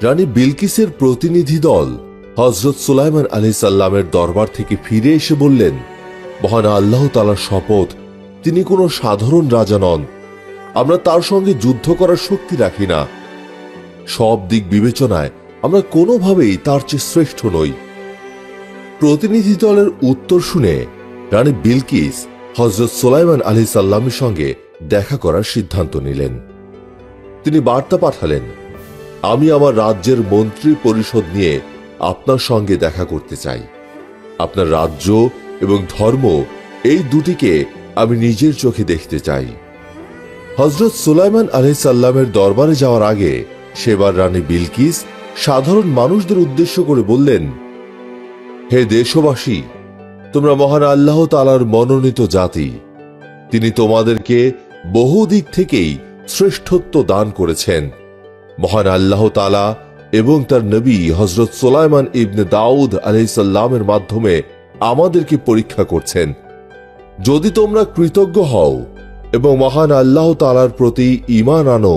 রানী বিলকিসের প্রতিনিধি দল হযরত সুলাইমান আলাইহিস সালামের দরবার থেকে ফিরে এসে বললেন, মহান আল্লাহ তাআলার শপথ, তিনি কোনো সাধারণ রাজা নন। আমরা তার সঙ্গে যুদ্ধ করার শক্তি রাখি না। সব দিক বিবেচনায় আমরা কোনোভাবেই তার চেয়ে শ্রেষ্ঠ নই। প্রতিনিধি দলের উত্তর শুনে রানী বিলকিস হযরত সুলাইমান আলাইহিস সালামের সঙ্গে দেখা করার সিদ্ধান্ত নিলেন। তিনি বার্তা পাঠালেন, আমি আমার রাজ্যের মন্ত্রী পরিষদ নিয়ে আপনার সঙ্গে দেখা করতে চাই। আপনার রাজ্য এবং ধর্ম, এই দুটিকে আমি নিজের চোখে দেখতে চাই। হযরত সুলাইমান আলাইহিস সালামের দরবারে যাওয়ার আগে সেবার রানী বিলকিস সাধারণ মানুষদের উদ্দেশ্য করে বললেন, হে দেশবাসী, তোমরা মহান আল্লাহ তাআলার মনোনীত জাতি। তিনি তোমাদেরকে বহু দিক থেকেই শ্রেষ্ঠত্ব দান করেছেন। মহান আল্লাহ তাআলা এবং তার নবী হযরত সুলাইমান ইবনে দাউদ আলাইহিস সালামের মাধ্যমে আমাদেরকে পরীক্ষা করছেন। যদি তোমরা কৃতজ্ঞ হও এবং মহান আল্লাহ তাআলার প্রতি ঈমান আনো,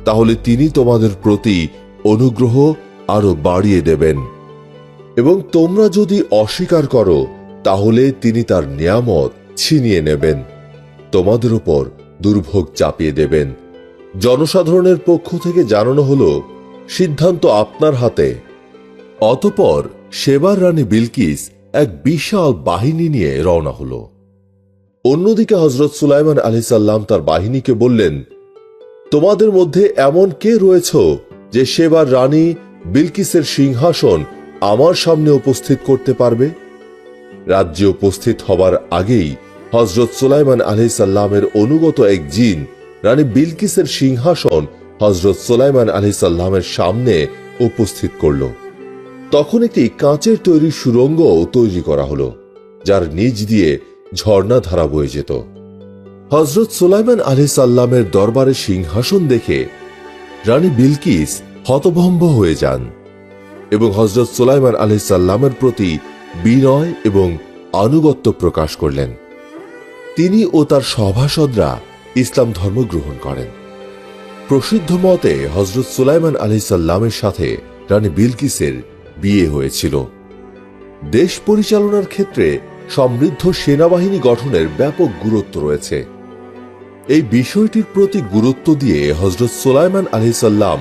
তাহলে তিনি তোমাদের প্রতি অনুগ্রহ আরো বাড়িয়ে দেবেন, এবং তোমরা যদি অস্বীকার করো, তাহলে তিনি তার নিয়ামত ছিনিয়ে নেবেন, তোমাদের উপর দুর্ভোগ চাপিয়ে দেবেন। জনসাধারণের পক্ষ থেকে জানানো হলো, সিদ্ধান্ত আপনার হাতে। অতঃপর সেবার রানী বিলকিস এক বিশাল বাহিনী নিয়ে রওনা হলো। অন্যদিকে হযরত সুলাইমান আলাইহিস সালাম তার বাহিনীকে বললেন, তোমাদের মধ্যে এমন কে রয়েছে যে সেবার রানী বিলকিসের সিংহাসন আমার সামনে উপস্থিত করতে পারবে? রাজ্যে উপস্থিত হবার আগেই হযরত সুলাইমান আলাইহিস সালামের অনুগত এক জিন রানী বিলকিসের সিংহাসন হযরত সুলাইমান আলাইহিস সালামের সামনে উপস্থিত করল। তখন একটি কাঁচের তৈরি সুড়ঙ্গ তৈরি করা হলো, যার নিচ দিয়ে ঝর্ণা ধারা বয়ে যেত। হযরত সুলাইমান আলাইহিস সালামের দরবারে সিংহাসন দেখে রানী বিলকিস হতভম্ব হয়ে যান এবং হযরত সুলাইমান আলাইহিস সালামের প্রতি বিনয় এবং আনুগত্য প্রকাশ করলেন। তিনি ও তার সভাসদরা ইসলাম ধর্ম গ্রহণ করেন। প্রসিদ্ধ মতে হযরত সুলাইমান আলাইহিস সালামের সাথে রানী বিলকিসের বিয়ে হয়েছিল। দেশ পরিচালনার ক্ষেত্রে সমৃদ্ধ সেনাবাহিনী গঠনের ব্যাপক গুরুত্ব রয়েছে। এই বিষয়টির প্রতি গুরুত্ব দিয়ে হযরত সুলাইমান আলাইহিস সালাম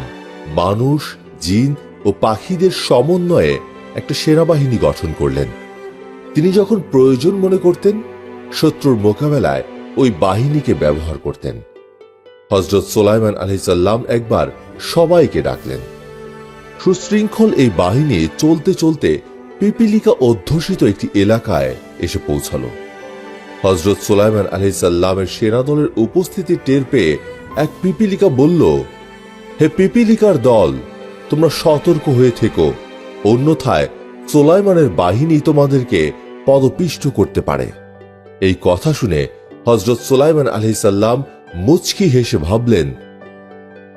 মানুষ, জিন ও পাখিদের সমন্বয়ে একটা সেনাবাহিনী গঠন করলেন। তিনি যখন প্রয়োজন মনে করতেন, শত্রুর মোকাবেলায় ওই বাহিনীকে ব্যবহার করতেন। হযরত সুলাইমান আলাইহিস সালাম একবার সবাইকে ডাকলেন। সুশৃঙ্খল এই বাহিনী চলতে চলতে পিপিলিকা অধ্যুষিত একটি এলাকায় এসে পৌঁছালো। হযরত সুলাইমান আলাইহিস সালামের সেনাদলের উপস্থিতি টের পেয়ে এক পিপিলিকা বলল, হে পিপিলিকার দল, তোমরা সতর্ক হয়ে থেকো, অন্যথায় সুলাইমানের বাহিনী তোমাদেরকে পদপিষ্ট করতে পারে। এই কথা শুনে হযরত সুলাইমান আলাইহিস সালাম মুচকি হেসে ভাবলেন,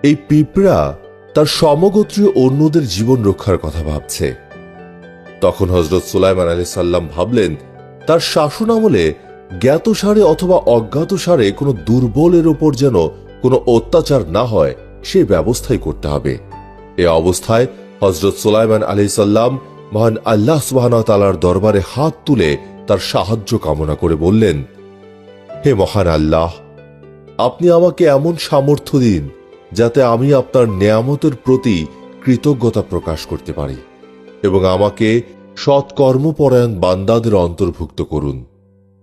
এই পিঁপড়া তার সমগোত্রীয় অন্যদের জীবন রক্ষার কথা ভাবছে। তখন হযরত সুলাইমান আলাইহিস সালাম ভাবলেন, তার শাসন আমলে জ্ঞাতসারে অথবা অজ্ঞাতসারে কোনো দুর্বলের ওপর যেন কোনো অত্যাচার না হয়, সে ব্যবস্থাই করতে হবে। এ অবস্থায় হযরত সুলাইমান আলাইহিস সালাম মহান আল্লাহ সুবহানাহু ওয়া তাআলার দরবারে হাত তুলে তার সাহায্য কামনা করে বললেন, হে মহান আল্লাহ, আপনি আমাকে এমন সামর্থ্য দিন যাতে আমি আপনার নেয়ামতের প্রতি কৃতজ্ঞতা প্রকাশ করতে পারি, এবং আমাকে সৎ কর্মপরায়ণ বান্দাদের অন্তর্ভুক্ত করুন।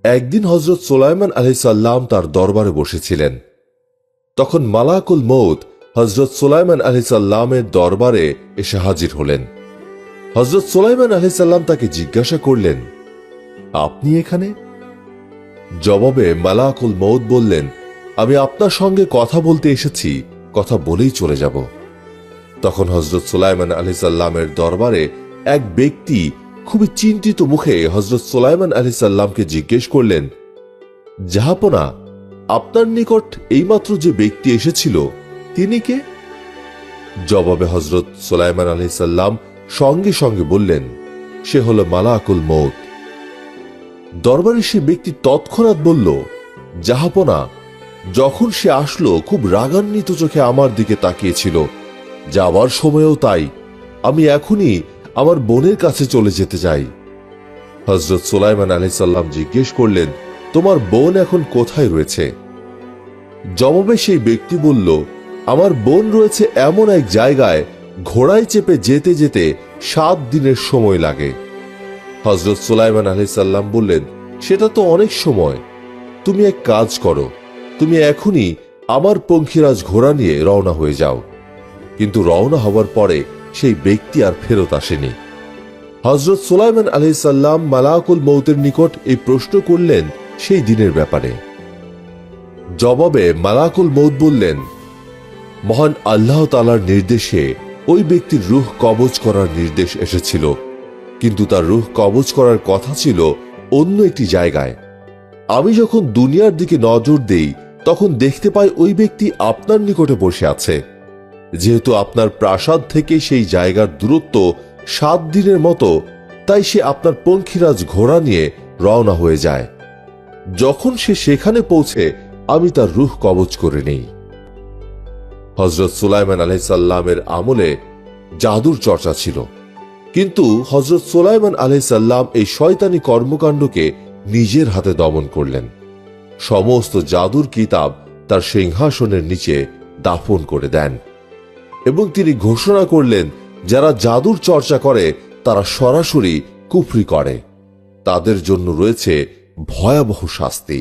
একদিন হযরত সুলাইমান আলাইহিস সালাম তার দরবারে বসেছিলেন। তখন মালাকুল মউত হযরত সুলাইমান আলাইহিস সালামের দরবারে এসে হাজির হলেন। হযরত সুলাইমান আলাইহিস সালাম তাকে জিজ্ঞাসা করলেন, আপনি এখানে? জবাবে মালাকুল মউত বললেন, আমি আপনার সঙ্গে কথা বলতে এসেছি, কথা বলেই চলে যাব। তখন হযরত সুলাইমান আলাইহিস সালামের দরবারে এক ব্যক্তি খুবই চিন্তিত মুখে হযরত সুলাইমান আলাইহিস সালামকে জিজ্ঞেস করলেন, জাহাপনা, আপনার নিকট এইমাত্র যে ব্যক্তি এসেছিল তিনি কে? জবাবে হযরত সুলাইমান আলাইহিস সালাম সঙ্গে সঙ্গে বললেন, সে হলো মালাকুল মউত। দরবারে সে ব্যক্তি তৎক্ষণাৎ বলল, জাহাপনা, যখন সে আসলো খুব রাগান্বিত চোখে আমার দিকে তাকিয়েছিল, যাওয়ার সময়ও তাই। আমি এখনই আমার বোনের কাছে চলে যেতে চাই। হযরত সুলাইমান আলাইহিস সালাম জিজ্ঞেস করলেন, তোমার বোন এখন কোথায় রয়েছে? জবাবে সেই ব্যক্তি বলল, আমার বোন রয়েছে এমন এক জায়গায়, ঘোড়ায় চেপে যেতে যেতে 7 দিনের সময় লাগে। হযরত সুলাইমান আলাইহিস সালাম বললেন, সেটা তো অনেক সময়। তুমি এক কাজ করো, তুমি এখনই আমার পঙ্খিরাজ ঘোড়া নিয়ে রওনা হয়ে যাও। কিন্তু রওনা হওয়ার পরে সেই ব্যক্তি আর ফেরত আসেনি। হযরত সুলাইমান আলাইহিস সালাম মালাকুল মউতের নিকট এই প্রশ্ন করলেন সেই দিনের ব্যাপারে। জবাবে মালাকুল মউত বললেন, মহান আল্লাহ তাআলার নির্দেশে ওই ব্যক্তির রূহ কবজ করার নির্দেশ এসেছিল, কিন্তু তার রূহ কবজ করার কথা ছিল অন্য একটি জায়গায়। আমি যখন দুনিয়ার দিকে নজর দেই তখন দেখতে পাই ওই ব্যক্তি আপনার নিকটে বসে আছে। যেহেতু আপনার প্রাসাদ থেকে সেই জায়গার দূরত্ব 7 দিনের মতো, তাই সে আপনার পঙ্খিরাজ ঘোড়া নিয়ে রওনা হয়ে যায়। যখন সে সেখানে পৌঁছে আমি তার রূহ কবজ করে নেই। হযরত সুলাইমান আলাইহিস সালামের আমলে জাদুর চর্চা ছিল, কিন্তু হযরত সুলাইমান আলাইহিস সালাম এই শয়তানি কর্মকাণ্ডকে নিজের হাতে দমন করলেন। সমস্ত জাদুর কিতাব তার সিংহাসনের নিচে দাফন করে দেন এবং তিনি ঘোষণা করলেন, যারা জাদুর চর্চা করে তারা সরাসরি কুফরি করে, তাদের জন্য রয়েছে ভয়াবহ শাস্তি।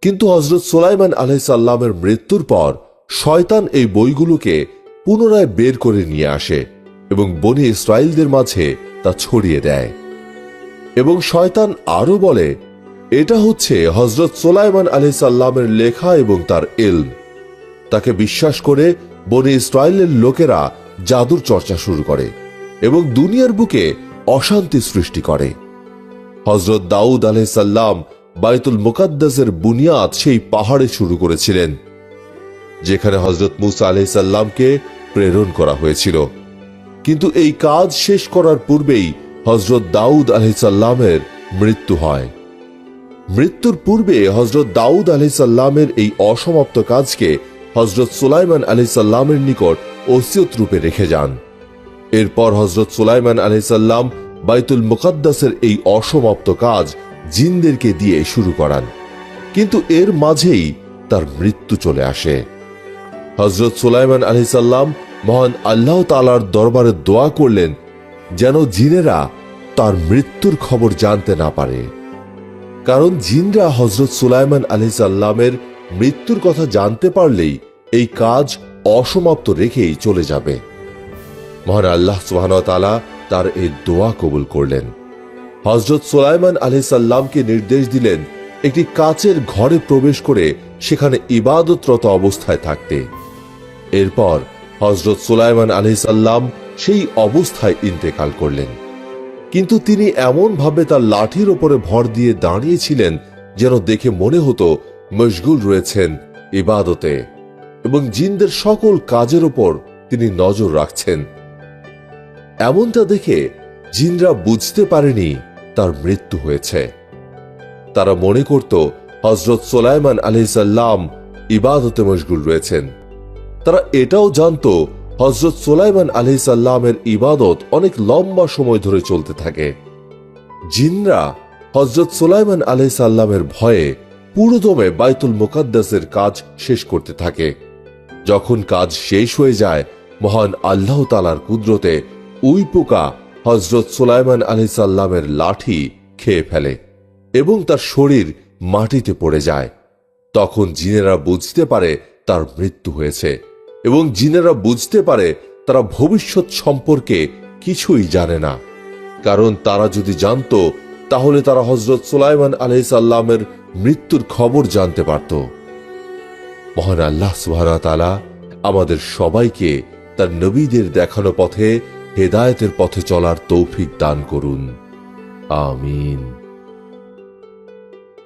কিন্তু হযরত সুলাইমান আলাইহিস সালামের মৃত্যুর পর শয়তান এই বইগুলোকে পুনরায় বের করে নিয়ে আসে এবং বনি ইসরাইলদের মাঝে তা ছড়িয়ে দেয়। এবং শয়তান আরো বলে, এটা হচ্ছে হযরত সুলাইমান আলাইহিস সালামের লেখা এবং তার ইলম। তাকে বিশ্বাস করে বনি ইসরাইলের লোকেরা জাদুর চর্চা শুরু করে এবং দুনিয়ার বুকে অশান্তি সৃষ্টি করে। হযরত দাউদ আলাইহিস সালাম বাইতুল মুকাদ্দাসের বুনিয়াদ সেই পাহাড়ে শুরু করেছিলেন, যেখানে হযরত মুসা আলাইহিস সালামকে প্রেরণ করা হয়েছিল। কিন্তু এই কাজ শেষ করার পূর্বেই হযরত দাউদ আলাইহিস সালামের মৃত্যু হয়। মৃত্যুর পূর্বে হযরত দাউদ আলাইহিস সালামের এই অসমাপ্ত কাজকে হযরত সুলাইমান আলাইহিস সালামের নিকট ওসিয়ত রূপে রেখে যান। এরপর হযরত সুলাইমান আলাইহিস সালাম বাইতুল মুকাদ্দাসের এই অসমাপ্ত কাজ জিনদেরকে দিয়ে শুরু করান, কিন্তু এর মাঝেই তার মৃত্যু চলে আসে। হযরত সুলাইমান আলাইহিস সালাম মহান আল্লাহ তাআলার দরবারে দোয়া করলেন যেন জিনেরা তার মৃত্যুর খবর জানতে না পারে, কারণ জিনরা হযরত সুলাইমান আলাইহিস সালামের মৃত্যুর কথা জানতে পারলেই এই কাজ অসমাপ্ত রেখেই চলে যাবে। মহান আল্লাহ সুবহানাহু ওয়া তাআলা তার এই দোয়া কবুল করলেন। হযরত সুলাইমান আলাইহিস সালামকে নির্দেশ দিলেন একটি কাচের ঘরে প্রবেশ করে সেখানে ইবাদতরত অবস্থায় থাকতে। এরপর হযরত সুলাইমান আলাইহিস সালাম সেই অবস্থায় ইন্তেকাল করলেন, কিন্তু তিনি এমন ভাবে তার লাঠির উপরে ভর দিয়ে দাঁড়িয়েছিলেন যেন দেখে মনে হতো মশগুল রয়েছেন ইবাদতে এবং জিনদের সকল কাজের উপর তিনি নজর রাখছেন। এমনটা দেখে জিনরা বুঝতে পারেনি তার মৃত্যু হয়েছে। তারা মনে করত হযরত সুলাইমান আলাইহিস সালাম ইবাদতে মশগুল রয়েছেন। তারা এটাও জানত হযরত সুলাইমান আলাইহিস সালামের ইবাদত অনেক লম্বা সময় ধরে চলতে থাকে। জিনরা হযরত সুলাইমান আলাইহিস সালামের ভয়ে পুরোদমে বাইতুল মুকাদ্দাসের কাজ শেষ করতে থাকে। যখন কাজ শেষ হয়ে যায়, মহান আল্লাহ তাআলার কুদরতে উই পোকা হযরত সুলাইমান আলাইহিস সালামের লাঠি খেয়ে ফেলে এবং তার শরীর মাটিতে পড়ে যায়। তখন জিনেরা বুঝতে পারে তার মৃত্যু হয়েছে এবং জিনেরা বুঝতে পারে তারা ভবিষ্যৎ সম্পর্কে কিছুই জানে না, কারণ তারা যদি জানতো তাহলে তারা হযরত সুলাইমান আলাইহিস সালামের মৃত্যুর খবর জানতে পারত। মহান আল্লাহ সুবহানাহু ওয়া তাআলা আমাদের সবাইকে তার নবীদের দেখানো পথে হেদায়েতের পথে চলার তৌফিক দান করুন। আমিন।